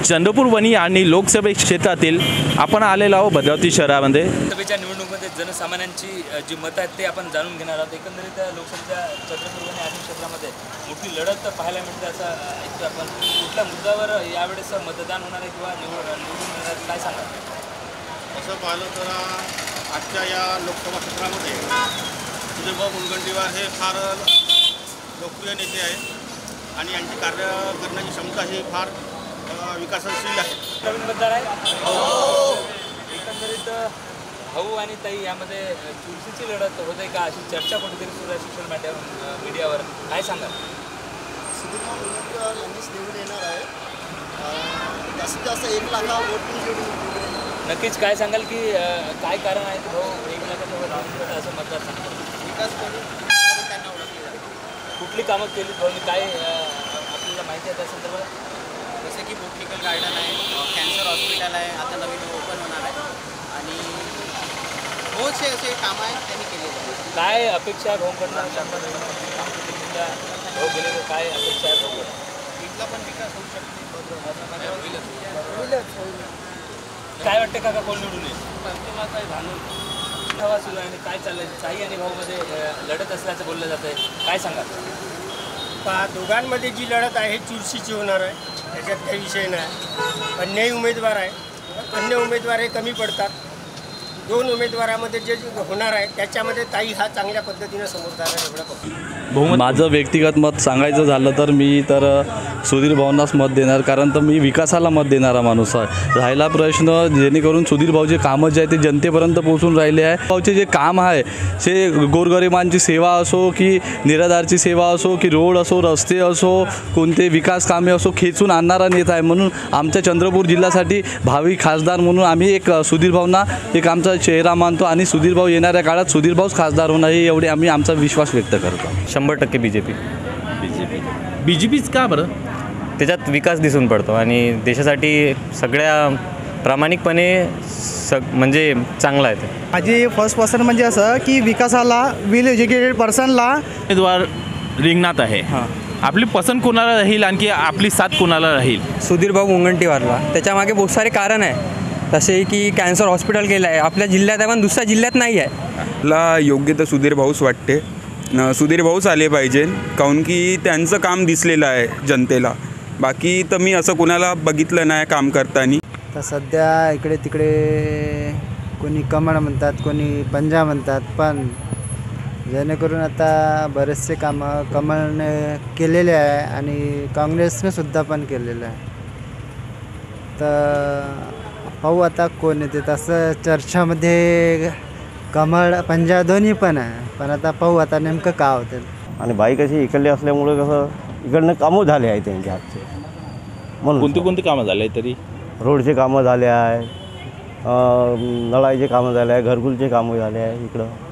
चंद्रपूर वणी आणि लोकसभा क्षेत्रातील आपण आलेलो आहोत भद्रावती शहरामध्ये। लोकसभेच्या निवडणुकीमध्ये जनसामान्यांची जी मतं आहेत ते आपण जाणून घेणार आहोत। एकंदरीत लोकसभेच्या चंद्रपूर वणी आणि क्षेत्रामध्ये मोठी लढत पाहायला मिळते असं ऐकतो आपण। कुठल्या मुद्द्यावर यावेळेस मतदान होणार आहे किंवा निवडून येणार आहे काय सांगा? असं पाहिलं तर आजच्या या लोकसभा क्षेत्रामध्ये सुधीरभाऊ मुनगंटीवार हे फार लोकप्रिय नेते आहेत आणि यांची कार्य करण्याची क्षमता ही फार विकासशील आहे। नवीन मतदार आहे एकंदरीत भाऊ आणि ताई यामध्ये चुरशीची लढत होते का अशी चर्चा कुठेतरी सुरू आहे सोशल मीडियावर काय सांगा? सुधीरभाऊ मुनगंटीवार यांनीच निवडून येणार आहे। जास्तीत जास्त 1 लाख वोटिंग निवडून नक्कीच काय सांगाल की काय कारण आहे की भाऊ 1 लाखाच्या वर राहून असं मतदार सांगतो? विकास करून त्यांना ओळखले जाते। कुठली कामं केली भाऊनी काय आपल्याला माहिती आहे त्या संदर्भात? जसं की बोटनिकल गार्डन आहे, कॅन्सर हॉस्पिटल आहे, आता नवीन ओपन होणार आहे आणि बहुतसे असे कामं आहेत त्यांनी केलेले आहेत। काय अपेक्षा आहे भाऊकडनं? भाऊ गेले तर काय अपेक्षा आहे भाऊकडनं? इथला पण विकास होऊ शकतो। काय वाटतं काका कोण निवडून येईल? हवा सुरू आहे आणि काय चाललंय? साई आणि भाऊमध्ये लढत असल्याचं बोललं जातं आहे काय सांगा? दोघांमध्ये जी लढत आहे चुरशीची होणार आहे, त्याच्यात काही विषय नाही। अन्यायी उमेदवार आहे, अन्य उमेदवार हे कमी पडतात। 2 उमेदवारामध्ये जे होणार आहे त्याच्यामध्ये ताई हा चांगल्या पद्धतीने समोर जाणार एवढं बघू। माझं व्यक्तिगत मत सांगायचं झालं तर मी तर सुधीर भाऊंनाच मत देणार, कारण तर मी विकासाला मत देणारा माणूस आहे। राहिला प्रश्न जेणेकरून सुधीर भाऊचे कामं जे आहे ते जनतेपर्यंत पोहोचून राहिले आहे। भाऊचे जे काम आहे ते गोरगरिबांची सेवा असो की निराधारची सेवा असो की रोड असो रस्ते असो कोणते विकास कामे असो खेचून आणणारा नेता आहे। म्हणून आमच्या चंद्रपूर जिल्ह्यासाठी भावी खासदार म्हणून आम्ही एक सुधीर भाऊंना एक आमचा चेहरा मानतो आणि सुधीर भाऊ येणाऱ्या काळात सुधीर भाऊच खासदार होणार आहे एवढे आम्ही आमचा विश्वास व्यक्त करतो। 100% बीजेपी। बीजेपीच का बरं? त्याच्यात विकास दिसून पडतो आणि देशासाठी सगळ्या प्रामाणिकपणे म्हणजे चांगला आहे ते। माझी फर्स्ट पर्सन म्हणजे असं की विकासाला वेल एज्युकेटेड पर्सनला उमेदवार रिंगणात आहे। आपली पसंत कोणाला राहील आणखी आपली साथ कोणाला राहील? सुधीरभाऊ मुनगंटीवारला। त्याच्यामागे बहुत सारे कारण आहे, तसे की कॅन्सर हॉस्पिटल केलं आहे आपल्या जिल्ह्यात आहे पण दुसऱ्या जिल्ह्यात नाही आहे। ला योग्य तर सुधीर भाऊच वाटते। सुधीर भाऊच आले पाहिजे काऊन की त्यांचं काम दिसलेलं आहे जनतेला। बाकी तर मी असं कोणाला बघितलं नाही काम करताना। तर सध्या इकडे तिकडे कोणी कमळ म्हणतात कोणी पंजा म्हणतात, पण जेणेकरून आता बरेचसे कामं कमळने केलेले आहे आणि काँग्रेसने सुद्धा पण केलेलं आहे। तर पाहू आता कोण येते, तसं चर्चामध्ये कमळ पंजा दोन्ही पण आहे, पण आता पाहू आता नेमकं का होतं। आणि बाई कशी इकडले असल्यामुळे कसं इकडनं कामं झाले आहे त्यांच्या हातचे म्हणून। कोणती कामं झाले तरी? रोडचे कामं झाले आहे, नळाचे कामं झाले आहे, घरकुलचे कामं झाले आहे इकडं।